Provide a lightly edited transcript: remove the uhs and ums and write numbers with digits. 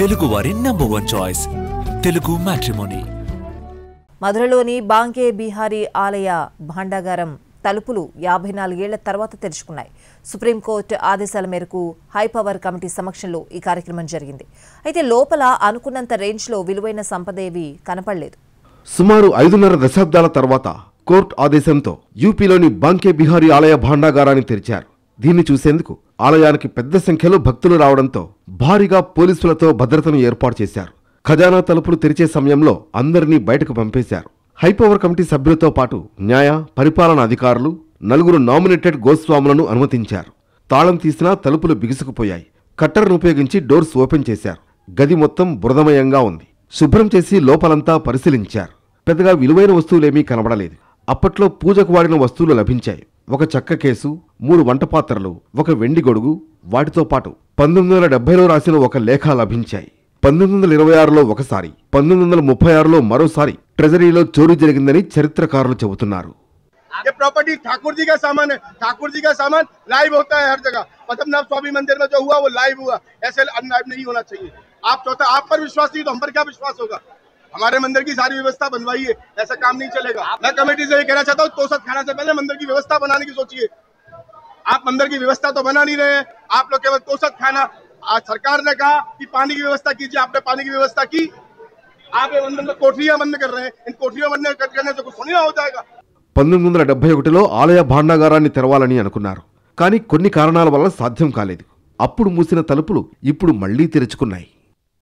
తెలుగు వారి number 1 choice Telugu matrimony. మధురలోని బాంకే బిహారీ ఆలయ భాండాగారం తలుపులు 54 ఏళ్ల తర్వాత తెరుచుకున్నాయి. సుప్రీంకోర్టు ఆదేశాల మేరకు హైపవర్ కమిటీ సమక్షంలో ఈ కార్యక్రమం జరిగింది. అయితే లోపల అనుకున్నంత రేంజ్లో విలువైన సంపదేవి కనపడలేదు. సుమారు 5.5 దశాబ్దాల తర్వాత కోర్టు ఆదేశంతో యూపీలోని బాంకే బిహారీ ఆలయ భాండాగారాన్ని తెరిచారు. దీన్ని చూసేందుకు ఆలయానికి పెద్ద సంఖ్యలో భక్తులు రావడంతో భారీగా పోలీసులతో భద్రతను ఏర్పాటు చేశారు. ఖజానా తలుపులు తెరిచే సమయంలో అందరినీ బయటకు పంపేశారు. హైపవర్ కమిటీ సభ్యులతో పాటు న్యాయ పరిపాలన అధికారులు 4 నామినేటెడ్ గోస్వాములను అనుమతించారు. తాళం తీసినా తలుపులు బిగుసుకుపోయాయి. కట్టర్ను ఉపయోగించి డోర్స్ ఓపెన్ చేశారు. గది మొత్తం బురదమయంగా ఉంది. శుభ్రం చేసి లోపలంతా పరిశీలించారు. పెద్దగా విలువైన వస్తువులేమీ కనబడలేదు. అప్పట్లో పూజకు వాడిన వస్తువులు లభించాయి. ఒక చెక్క కేసు, 3 వంటపాత్రలు, ఒక వెండి గొడుగు, వాటితో పాటు 1970లో రాసిన ఒక లేఖ లభించాయి. 1926లో ఒకసారి, 1936లో మరోసారి ట్రెజరీలో చోరీ జరిగిందని చరిత్రకారులు చెబుతున్నారు. ये प्रॉपर्टी ठाकुर जी का सामान है. ठाकुर जी का सामान लाइव होता है हर जगह. पद्मनाभ स्वामी मंदिर में जो हुआ वो लाइव हुआ. ऐसे अनलाइव नहीं होना चाहिए. आप पर विश्वास नहीं तो हम पर क्या विश्वास होगा? हमारे मंदिर की सारी व्यवस्था बनवाई है. ऐसा काम नहीं चलेगा. मैं कमेटी से ये कहना चाहता हूँ, तोसत खाना से पहले मंदिर की व्यवस्था बनाने की सोचिए. आप मंदिर की व्यवस्था तो बना नहीं रहे हैं. आप लोग केवल तोसत खाना. आज सरकार ने कहा कि पानी की व्यवस्था कीजिए. आपने पानी की व्यवस्था की. आप मंदिर में कोठरियां बंद कर रहे हैं. इन कोठरियां बंद करने से कुछ थोड़ी हो जाएगा. 1971లో ఆలయ భాండాగారాన్ని తెరవాలని అనుకున్నారు. కానీ కొన్ని కారణాల వల్ల సాధ్యం కాలేదు. అప్పుడు మూసిన తలుపులు ఇప్పుడు మళ్లీ తెరుచుకున్నాయి.